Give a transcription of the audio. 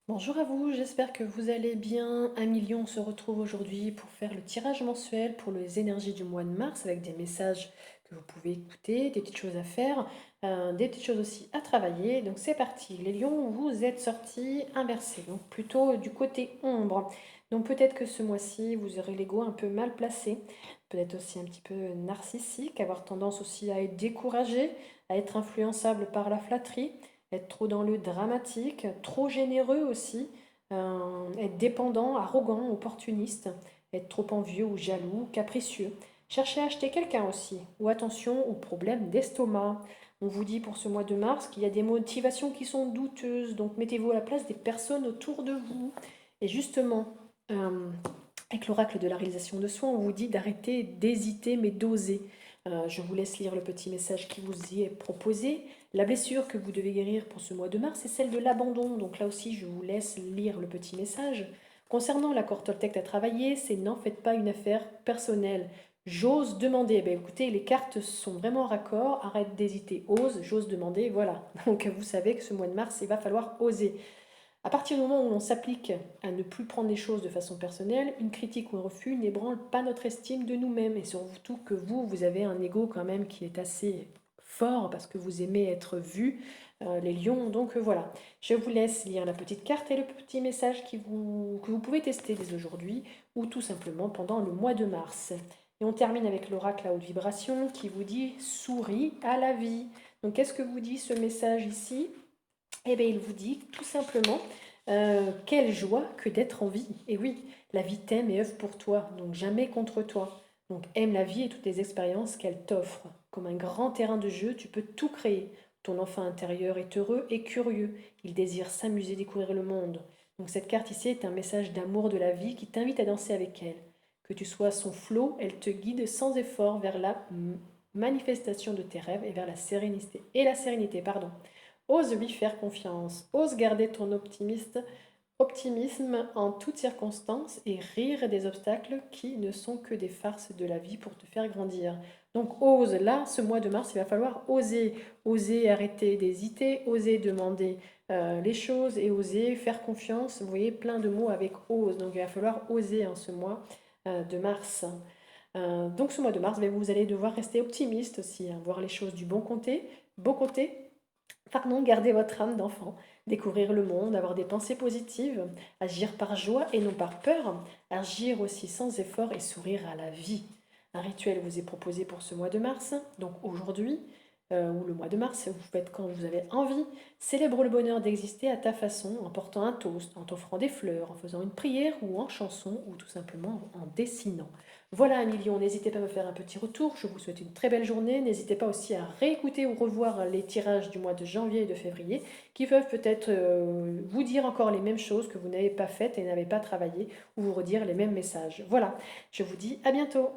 Bonjour à vous, j'espère que vous allez bien. 1 million se retrouve aujourd'hui pour faire le tirage mensuel pour les énergies du mois de mars avec des messages que vous pouvez écouter, des petites choses à faire, des petites choses aussi à travailler. Donc c'est parti, les lions, vous êtes sortis inversés, donc plutôt du côté ombre. Donc peut-être que ce mois-ci, vous aurez l'ego un peu mal placé, peut-être aussi un petit peu narcissique, avoir tendance aussi à être découragé, à être influençable par la flatterie, être trop dans le dramatique, trop généreux aussi, être dépendant, arrogant, opportuniste, être trop envieux ou jaloux, capricieux. Cherchez à acheter quelqu'un aussi, ou attention aux problèmes d'estomac. On vous dit pour ce mois de mars qu'il y a des motivations qui sont douteuses, donc mettez-vous à la place des personnes autour de vous. Et justement, euh, avec l'oracle de la réalisation de soi, on vous dit d'arrêter d'hésiter mais d'oser. Je vous laisse lire le petit message qui vous y est proposé. La blessure que vous devez guérir pour ce mois de mars, c'est celle de l'abandon. Donc là aussi, je vous laisse lire le petit message. Concernant l'accord Toltec à travailler, c'est n'en faites pas une affaire personnelle. J'ose demander. Ben écoutez, les cartes sont vraiment raccord. Arrête d'hésiter, ose, j'ose demander. Voilà. Donc vous savez que ce mois de mars, il va falloir oser. À partir du moment où on s'applique à ne plus prendre les choses de façon personnelle, une critique ou un refus n'ébranle pas notre estime de nous-mêmes. Et surtout que vous avez un ego quand même qui est assez fort parce que vous aimez être vu, les lions. Donc voilà, je vous laisse lire la petite carte et le petit message que vous pouvez tester dès aujourd'hui ou tout simplement pendant le mois de mars. Et on termine avec l'oracle à haute vibration qui vous dit souris à la vie. Donc qu'est-ce que vous dit ce message ici? Eh bien, il vous dit tout simplement quelle joie que d'être en vie. Et oui, la vie t'aime et œuvre pour toi, donc jamais contre toi. Donc aime la vie et toutes les expériences qu'elle t'offre. Comme un grand terrain de jeu, tu peux tout créer. Ton enfant intérieur est heureux et curieux. Il désire s'amuser, découvrir le monde. Donc cette carte ici est un message d'amour de la vie qui t'invite à danser avec elle. Que tu sois son flot, elle te guide sans effort vers la manifestation de tes rêves et vers la sérénité. Et la sérénité, pardon. Ose lui faire confiance, ose garder ton optimisme en toutes circonstances et rire des obstacles qui ne sont que des farces de la vie pour te faire grandir. Donc ose, là, ce mois de mars, il va falloir oser, oser arrêter d'hésiter, oser demander les choses et oser faire confiance. Vous voyez, plein de mots avec ose. Donc il va falloir oser ce mois de mars. Donc ce mois de mars, vous allez devoir rester optimiste aussi, voir les choses du bon côté. Pardon, garder votre âme d'enfant, découvrir le monde, avoir des pensées positives, agir par joie et non par peur, agir aussi sans effort et sourire à la vie. Un rituel vous est proposé pour ce mois de mars, donc aujourd'hui, ou le mois de mars, vous faites quand vous avez envie, célèbre le bonheur d'exister à ta façon, en portant un toast, en t'offrant des fleurs, en faisant une prière ou en chanson, ou tout simplement en dessinant. Voilà 1 million, n'hésitez pas à me faire un petit retour, je vous souhaite une très belle journée, n'hésitez pas aussi à réécouter ou revoir les tirages du mois de janvier et de février qui peuvent peut-être vous dire encore les mêmes choses que vous n'avez pas faites et n'avez pas travaillé ou vous redire les mêmes messages. Voilà, je vous dis à bientôt.